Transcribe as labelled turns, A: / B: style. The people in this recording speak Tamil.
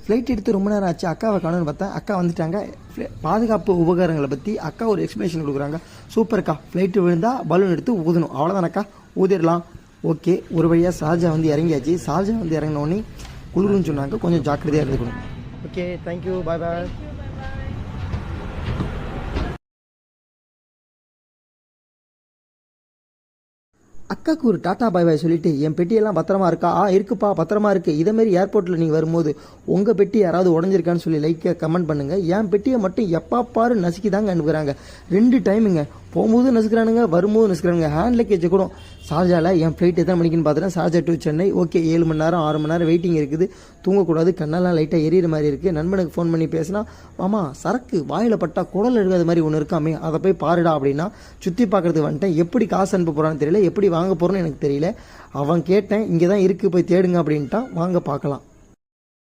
A: ஃப்ளைட் எடுத்து ரொம்ப நேரம் ஆச்சு, அக்காவை காணும்னு பார்த்தேன். அக்கா வந்துட்டாங்க. பாதுகாப்பு உபகரணங்களை பற்றி அக்கா ஒரு எக்ஸ்ப்ளனேஷன் கொடுக்குறாங்க. சூப்பர்க்கா, ஃப்ளைட்டு விழுந்தால் பலூன் எடுத்து ஊதணும், அவ்வளோதானக்கா, ஊதிடலாம். ஓகே, ஒரு வழியாக ஷார்ஜா வந்து இறங்கியாச்சு. ஷார்ஜா வந்து இறங்கினோடனே குளிர்னு சொன்னாங்க, கொஞ்சம் ஜாக்கிரதையாக இருந்துக்கணும். ஓகே, தேங்க்யூ, பாய் பாய். அக்காவுக்கு ஒரு டாட்டா பாய் பாய் சொல்லிட்டு, என் பெட்டியெல்லாம் பத்திரமா இருக்கா? இருக்குப்பா, பத்திரமா இருக்குது. இதேமாரி ஏர்போர்ட்டில் நீங்கள் வரும்போது உங்கள் பெட்டி யாராவது உடஞ்சிருக்கான்னு சொல்லி லைக்காக கமெண்ட் பண்ணுங்கள். என் பெட்டியை மட்டும் எப்போ பாரு நசுக்கி தாங்க அனுப்புகிறாங்க. 2 டைமுங்க, போகும்போது நசுக்கிறானுங்க, வரும்போது நசுக்கிறானுங்க. ஹேண்ட் லக்கேஜ் கூட ஷார்ஜாவில் என் ஃப்ளைட் எத்தனை மணிக்குன்னு பார்த்துட்டேன், ஷார்ஜா டு சென்னை. ஓகே, 7 மணி நேரம் 6 மணி நேரம் வெயிட்டிங் இருக்குது. தூங்கக்கூடாது, கண்ணெல்லாம் லைட்டாக எரியிற மாதிரி இருக்குது. நண்பனுக்கு ஃபோன் பண்ணி பேசினா, மாமா சரக்கு வாயில் பட்டா குடல் எழுகாத மாதிரி ஒன்று இருக்காமே, அதை போய் பாருடா அப்படின்னா, சுற்றி பார்க்குறதுக்கு வந்துட்டேன். எப்படி காசு அனுப்ப போகிறான்னு தெரியல, எப்படி வாங்க போகிறோன்னு எனக்கு தெரியல. அவன் கேட்டேன், இங்கே தான் இருக்குது, போய் தேடுங்க அப்படின்ட்டான். வாங்க பார்க்கலாம்.